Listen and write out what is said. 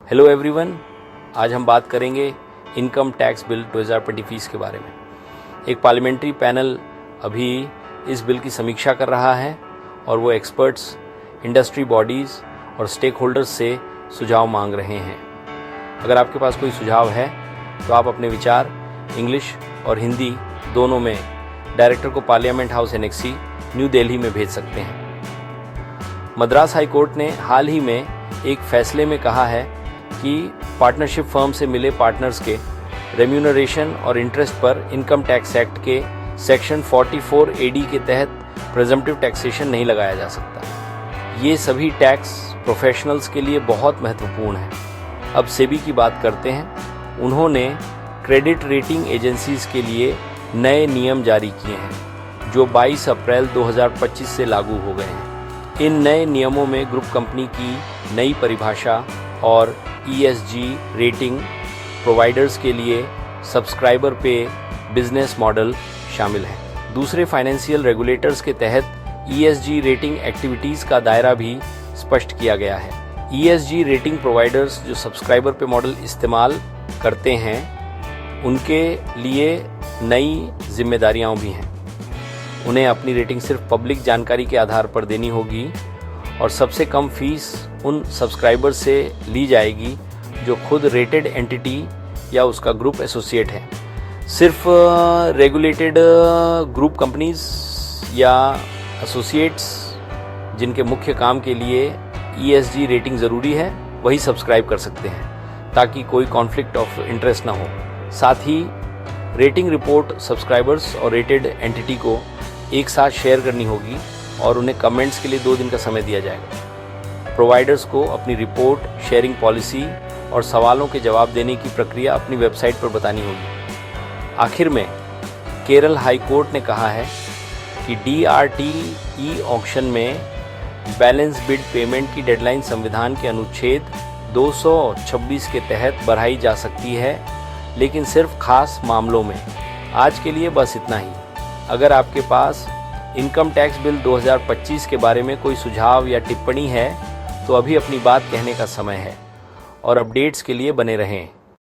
Hello everyone, आज हम बात करेंगे इनकम टैक्स बिल 2020 के बारे में। एक पार्लियामेंट्री पैनल अभी इस बिल की समीक्षा कर रहा है और वो एक्सपर्ट्स, इंडस्ट्री बॉडीज़ और स्टेक होल्डर्स से सुझाव मांग रहे हैं। अगर आपके पास कोई सुझाव है तो आप अपने विचार इंग्लिश और हिंदी दोनों में डायरेक्टर को parliament house annexe, new Delhi में भेज सकते हैं। मद्रास हाई कोर्ट ने हाल ही में एक फैसले में कहा है कि पार्टनरशिप फर्म से मिले पार्टनर्स के रेम्यूनरेशन और इंटरेस्ट पर इनकम टैक्स एक्ट के सेक्शन 44 AD के तहत प्रेजम्पटिव टैक्सेशन नहीं लगाया जा सकता। ये सभी टैक्स प्रोफेशनल्स के लिए बहुत महत्वपूर्ण है। अब सेबी की बात करते हैं। उन्होंने क्रेडिट रेटिंग एजेंसीज के लिए नए नियम जारी किए हैं जो 22 अप्रैल 2025 से लागू हो गए हैं। इन नए नियमों में ग्रुप कंपनी की नई परिभाषा और ESG रेटिंग प्रोवाइडर्स के लिए सब्सक्राइबर पे बिजनेस मॉडल शामिल है। दूसरे फाइनेंशियल रेगुलेटर्स के तहत ESG रेटिंग एक्टिविटीज़ का दायरा भी स्पष्ट किया गया है। ESG रेटिंग प्रोवाइडर्स जो सब्सक्राइबर पे मॉडल इस्तेमाल करते हैं उनके लिए नई जिम्मेदारियां भी हैं। उन्हें अपनी रेटिंग सिर्फ पब्लिक जानकारी के आधार पर देनी होगी और सबसे कम फीस उन सब्सक्राइबर से ली जाएगी जो खुद रेटेड एंटिटी या उसका ग्रुप एसोसिएट है। सिर्फ रेगुलेटेड ग्रुप कंपनीज या एसोसिएट्स जिनके मुख्य काम के लिए ESG रेटिंग ज़रूरी है वही सब्सक्राइब कर सकते हैं ताकि कोई कॉन्फ्लिक्ट ऑफ इंटरेस्ट ना हो। साथ ही रेटिंग रिपोर्ट सब्सक्राइबर्स और रेटेड एंटिटी को एक साथ शेयर करनी होगी और उन्हें कमेंट्स के लिए 2 दिन का समय दिया जाएगा। प्रोवाइडर्स को अपनी रिपोर्ट, शेयरिंग पॉलिसी और सवालों के जवाब देने की प्रक्रिया अपनी वेबसाइट पर बतानी होगी। आखिर में केरल हाई कोर्ट ने कहा है कि DRT ऑक्शन में बैलेंस बिड पेमेंट की डेडलाइन संविधान के अनुच्छेद 226 के तहत बढ़ाई जा सकती है, लेकिन सिर्फ खास मामलों में। आज के लिए बस इतना ही। अगर आपके पास इनकम टैक्स बिल 2025 के बारे में कोई सुझाव या टिप्पणी है तो अभी अपनी बात कहने का समय है और अपडेट्स के लिए बने रहें।